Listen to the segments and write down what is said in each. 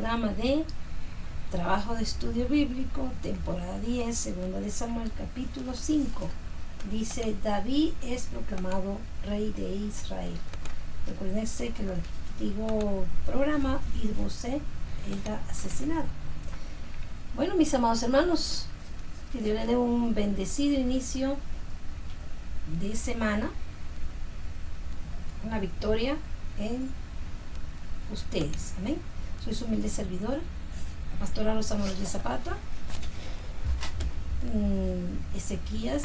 programa de Trabajo de Estudio Bíblico, temporada 10, segunda de Samuel, capítulo 5. Dice: David es proclamado rey de Israel. Recuérdense que en el antiguo programa Is-Boseth era asesinado. Bueno, mis amados hermanos, que Dios les dé un bendecido inicio de semana, una victoria en ustedes. Amén. Soy su humilde servidora, la pastora Rosa Morales Zapata. Ezequías,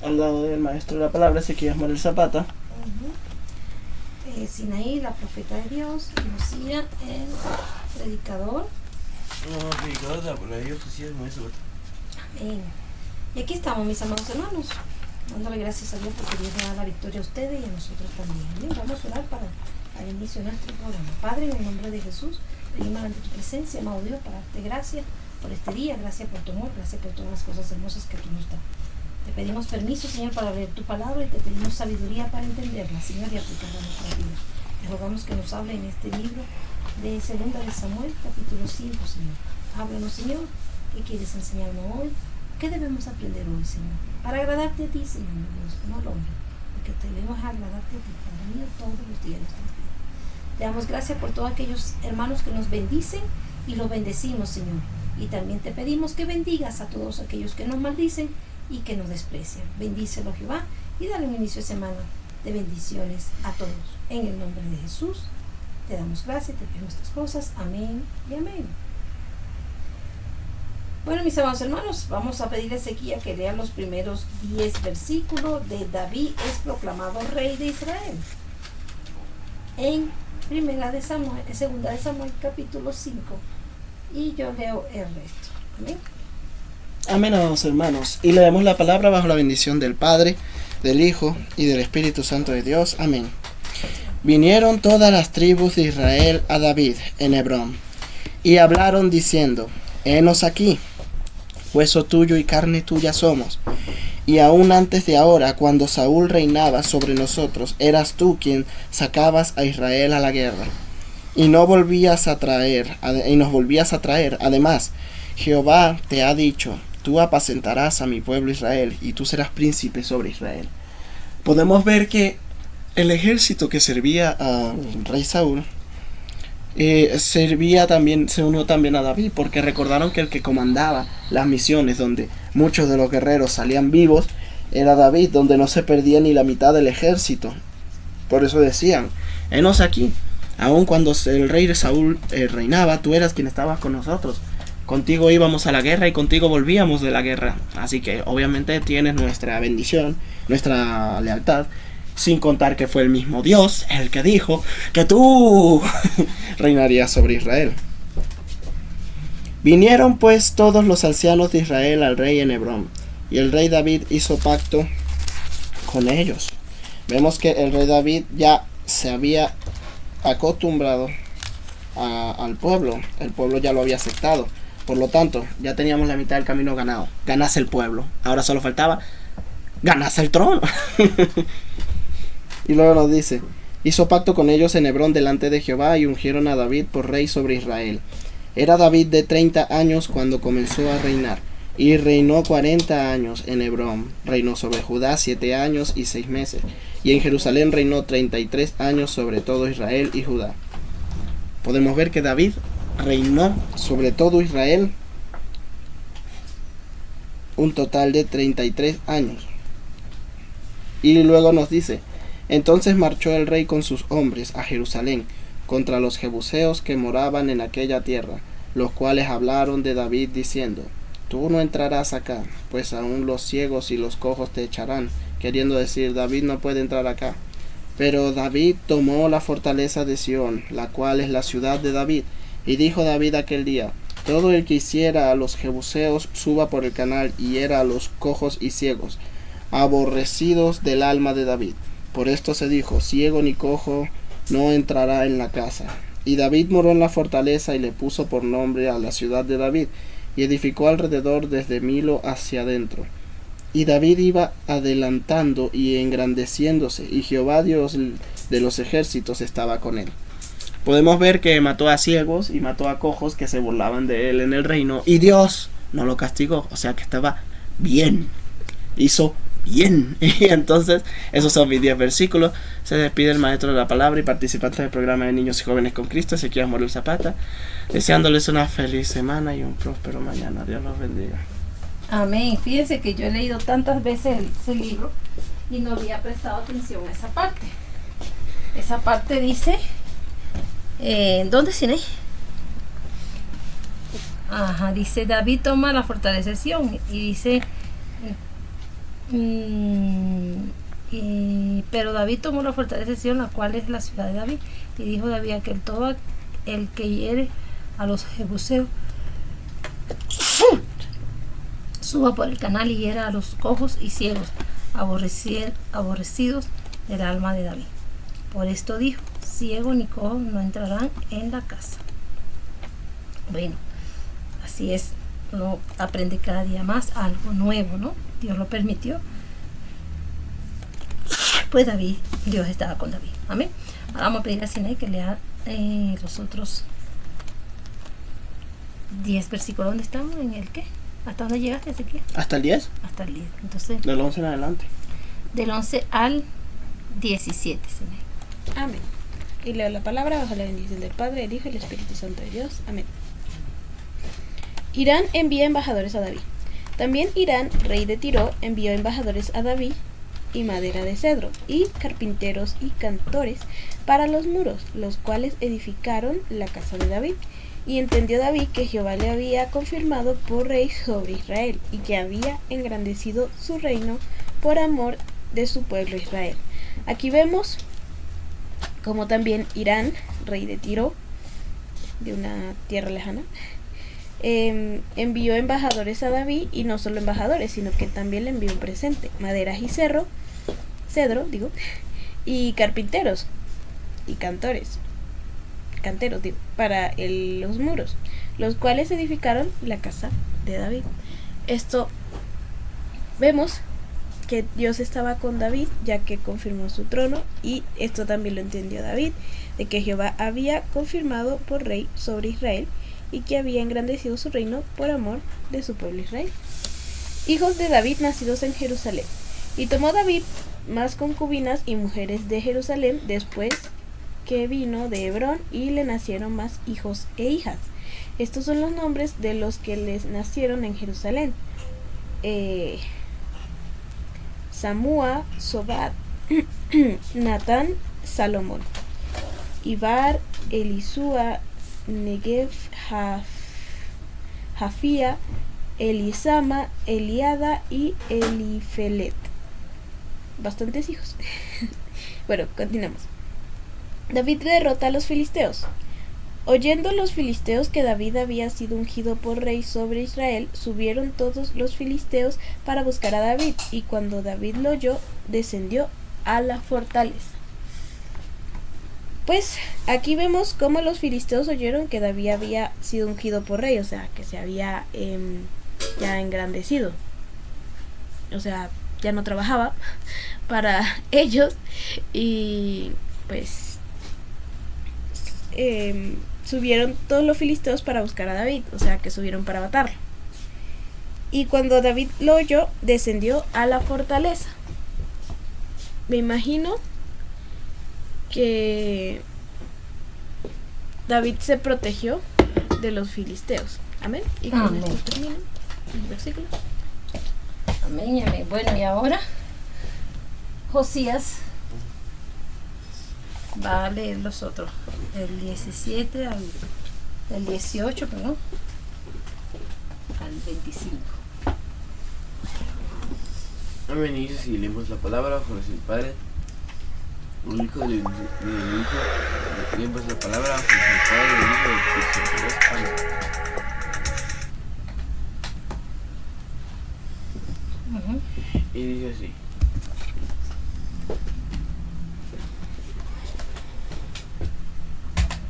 al lado del maestro de la palabra, Ezequías Morales Zapata. Sinaí, la profeta de Dios, y Lucía, el predicador. Amén. Y aquí estamos, mis amados hermanos, dándole gracias a Dios porque Dios le da la victoria a ustedes y a nosotros también. Amén. Vamos a orar para el inicio de nuestro programa. Padre, en el nombre de Jesús, venimos ante tu presencia, amado Dios, para darte gracias por este día, gracias por tu amor, gracias por todas las cosas hermosas que tú nos das. Te pedimos permiso, Señor, para leer tu palabra y te pedimos sabiduría para entenderla, Señor, y aplicarla a nuestra vida. Te rogamos que nos hable en este libro de segunda de Samuel, capítulo 5, Señor. Háblanos, Señor, ¿qué quieres enseñarnos hoy? ¿Qué debemos aprender hoy, Señor? Para agradarte a ti, Señor, Dios, no al hombre, porque debemos agradarte a ti, Padre mío, todos los días de nuestras vidas. Te damos gracias por todos aquellos hermanos que nos bendicen y los bendecimos, Señor. Y también te pedimos que bendigas a todos aquellos que nos maldicen y que nos desprecian. Bendícelo, Jehová, y dale un inicio de semana de bendiciones a todos. En el nombre de Jesús, te damos gracias, te pedimos estas cosas. Amén y amén. Bueno, mis amados hermanos, vamos a pedirle a Ezequías que lea los primeros 10 versículos de David es proclamado rey de Israel. En segunda de Samuel, capítulo 5. Y yo leo el resto. Amén. Amén, amados hermanos. Y leemos la palabra bajo la bendición del Padre, del Hijo y del Espíritu Santo de Dios. Amén. Vinieron todas las tribus de Israel a David en Hebrón, y hablaron diciendo: Henos aquí, hueso tuyo y carne tuya somos. Y aún antes de ahora, cuando Saúl reinaba sobre nosotros, eras tú quien sacabas a Israel a la guerra. Y nos volvías a traer. Además, Jehová te ha dicho: tú apacentarás a mi pueblo Israel, y tú serás príncipe sobre Israel. Podemos ver que el ejército que servía al rey Saúl se unió también a David, porque recordaron que el que comandaba las misiones donde muchos de los guerreros salían vivos era David, donde no se perdía ni la mitad del ejército. Por eso decían: henos aquí, aun cuando el rey de Saúl reinaba, tú eras quien estabas con nosotros. Contigo íbamos a la guerra y contigo volvíamos de la guerra. Así que obviamente tienes nuestra bendición, nuestra lealtad. Sin contar que fue el mismo Dios el que dijo que tú reinarías sobre Israel. Vinieron pues todos los ancianos de Israel al rey en Hebrón, y el rey David hizo pacto con ellos. Vemos que el rey David ya se había acostumbrado al pueblo. El pueblo ya lo había aceptado. Por lo tanto, ya teníamos la mitad del camino ganado. Ganase el pueblo. Ahora solo faltaba ganase el trono. Y luego nos dice: hizo pacto con ellos en Hebrón delante de Jehová, y ungieron a David por rey sobre Israel. Era David de 30 años cuando comenzó a reinar, y reinó 40 años en Hebrón. Reinó sobre Judá 7 años y 6 meses, y en Jerusalén reinó 33 años sobre todo Israel y Judá. Podemos ver que David reinó sobre todo Israel un total de 33 años. Y luego nos dice: entonces marchó el rey con sus hombres a Jerusalén contra los jebuseos que moraban en aquella tierra, los cuales hablaron de David diciendo: tú no entrarás acá, pues aún los ciegos y los cojos te echarán, queriendo decir: David no puede entrar acá. Pero David tomó la fortaleza de Sión, la cual es la ciudad de David, y dijo David aquel día: todo el que hiciera a los jebuseos suba por el canal y hiera a los cojos y ciegos, aborrecidos del alma de David. Por esto se dijo: ciego ni cojo no entrará en la casa. Y David moró en la fortaleza y le puso por nombre a la ciudad de David, y edificó alrededor desde Milo hacia adentro. Y David iba adelantando y engrandeciéndose, y Jehová Dios de los ejércitos estaba con él. podemos ver que mató a ciegos y mató a cojos que se burlaban de él en el reino, y Dios no lo castigó, o sea que estaba bien, hizo bien. Y entonces esos son mis 10 versículos. Se despide el maestro de la palabra y participante del programa de Niños y Jóvenes con Cristo, Ezequiel Morel Zapata, deseándoles una feliz semana y un próspero mañana. Dios los bendiga. Amén. Fíjense que yo he leído tantas veces ese libro y no había prestado atención a esa parte. Esa parte dice, ¿dónde cine? Ajá, dice David toma la fortaleza de Sión y dice, pero David tomó la fortaleza de Sión, la cual es la ciudad de David, y dijo David a todo el que hiere a los jebuseos suba por el canal y hiera a los cojos y ciegos, aborrecidos del alma de David. Por esto dijo, ciego ni cojo no entrarán en la casa. Bueno, así es, uno aprende cada día más algo nuevo, ¿no? Dios lo permitió. Pues Dios estaba con David. Amén. Ahora vamos a pedir a Sinaí que lea los otros 10 versículos. ¿Dónde estamos? ¿En el qué? ¿Hasta dónde llegaste, Ezequiel? ¿Hasta el 10? Hasta el 10. Entonces, Del 11 en adelante. del 11 al 17, Sinaí. Amén. Y leo la palabra bajo la bendición del Padre, el Hijo y el Espíritu Santo de Dios. Amén. Hirán envía embajadores a David. También Hirán, rey de Tiro, envió embajadores a David y madera de cedro, y carpinteros y cantores para los muros, los cuales edificaron la casa de David. Y entendió David que Jehová le había confirmado por rey sobre Israel, y que había engrandecido su reino por amor de su pueblo Israel. Aquí vemos como también Hirán, rey de Tiro, de una tierra lejana, envió embajadores a David, y no solo embajadores, sino que también le envió un presente, maderas y cedro, y carpinteros y canteros, para los muros, los cuales edificaron la casa de David. Esto vemos que Dios estaba con David, ya que confirmó su trono, y esto también lo entendió David, de que Jehová había confirmado por rey sobre Israel, y que había engrandecido su reino por amor de su pueblo Israel. Hijos de David nacidos en Jerusalén. Y tomó David más concubinas y mujeres de Jerusalén después que vino de Hebrón, y le nacieron más hijos e hijas. Estos son los nombres de los que les nacieron en Jerusalén: Samúa, Sobad, Natán, Salomón, Ibar, Elisúa, Negev, Jafía, Elisama, Eliada y Elifelet. Bastantes hijos. Bueno, continuamos. David derrota a los filisteos. Oyendo los filisteos que David había sido ungido por rey sobre Israel, subieron todos los filisteos para buscar a David, y cuando David lo oyó, descendió a la fortaleza. Pues aquí vemos cómo los filisteos oyeron que David había sido ungido por rey, o sea, que se había ya engrandecido. O sea, ya no trabajaba para ellos, y pues subieron todos los filisteos para buscar a David, o sea que subieron para matarlo. Y cuando David lo oyó, descendió a la fortaleza. Me imagino que David se protegió de los filisteos. Amén. Y con Amén. esto termina el versículo. Amén, amén. Bueno, y ahora Josías va a leer los otros, del 17 del 18, perdón, al 25. Amén. Y dice, si leemos la palabra, por el Padre, el Hijo del Hijo, leemos la palabra, por el Padre, el Hijo del Espíritu Santo. Amén. Y dice así: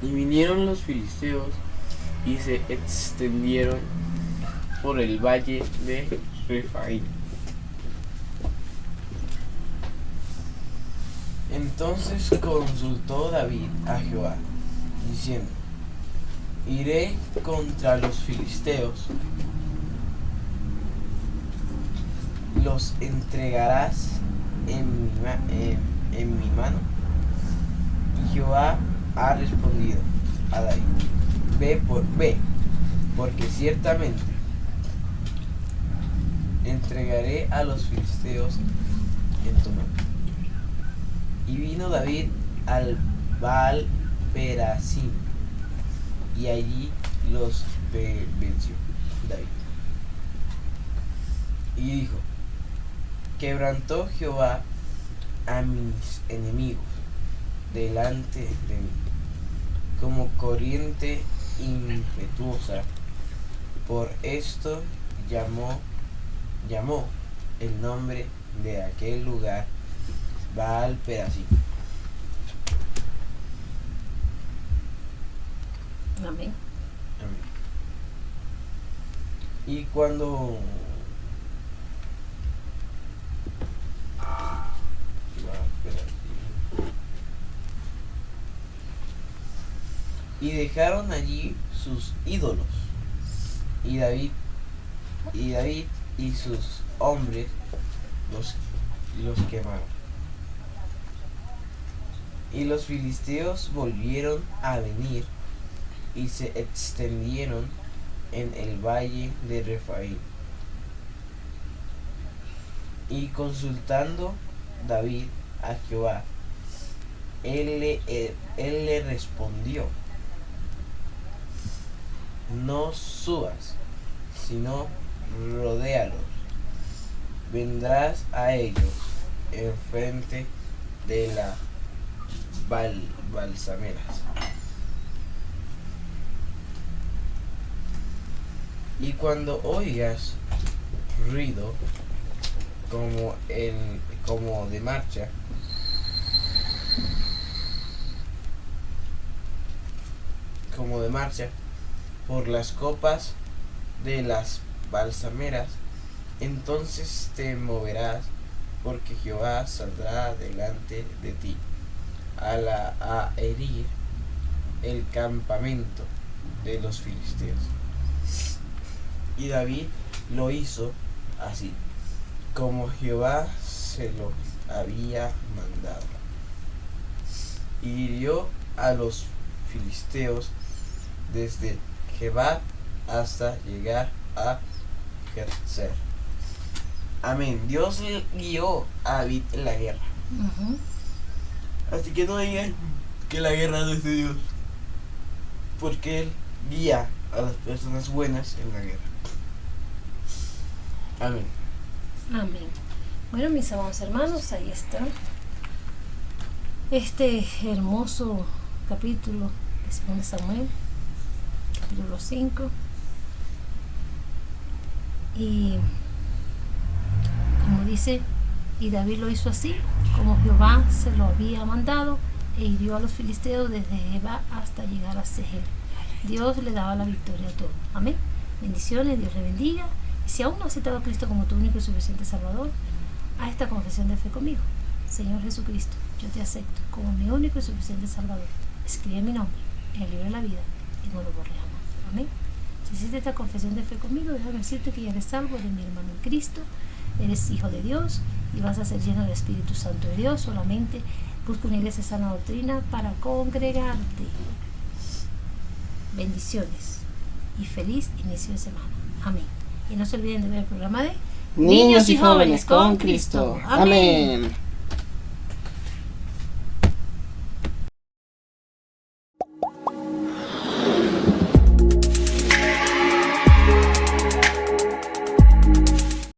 y vinieron los filisteos y se extendieron por el valle de Refaim. Entonces consultó David a Jehová, diciendo: iré contra los filisteos, los entregarás en mi mano. Y Jehová ha respondido a David: ve, porque ciertamente entregaré a los filisteos en tu mano. Y vino David al Baal Perasim, y allí los venció David. Y dijo: quebrantó Jehová a mis enemigos delante de mí, como corriente impetuosa. Por esto llamó el nombre de aquel lugar Baal Perasim. Amén. Amén. Y cuando y dejaron allí sus ídolos, y David y sus hombres los quemaron. Y los filisteos volvieron a venir y se extendieron en el valle de Refaim. Y consultando David a Jehová, él le respondió: no subas, sino rodéalos. Vendrás a ellos enfrente de las balsameras. Y cuando oigas ruido como de marcha, por las copas de las balsameras, entonces te moverás, porque Jehová saldrá delante de ti a herir el campamento de los filisteos. Y David lo hizo así, como Jehová se lo había mandado, y hirió a los filisteos desde Gebat hasta llegar a Getzer. Amén. Dios guió a David en la guerra. Así que no digan que la guerra no es de Dios, porque Él guía a las personas buenas en la guerra. Amén. Amén. Bueno, mis amados hermanos, ahí está este hermoso capítulo de 2 Samuel, capítulo 5. Y como dice, y David lo hizo así, como Jehová se lo había mandado, e hirió a los filisteos desde Geba hasta llegar a Seher. Dios le daba la victoria a todos. Amén. Bendiciones, Dios le bendiga. Y si aún no has aceptado a Cristo como tu único y suficiente Salvador, haz esta confesión de fe conmigo. Señor Jesucristo, yo te acepto como mi único y suficiente Salvador. Escribe mi nombre en el libro de la vida y no lo borres jamás. Amén. Si hiciste esta confesión de fe conmigo, déjame decirte que ya eres salvo, eres mi hermano en Cristo, eres hijo de Dios y vas a ser lleno del Espíritu Santo de Dios. Solamente busca una iglesia de sana doctrina para congregarte. Bendiciones y feliz inicio de semana. Amén. Y no se olviden de ver el programa de Niños y Jóvenes con Cristo. Amén.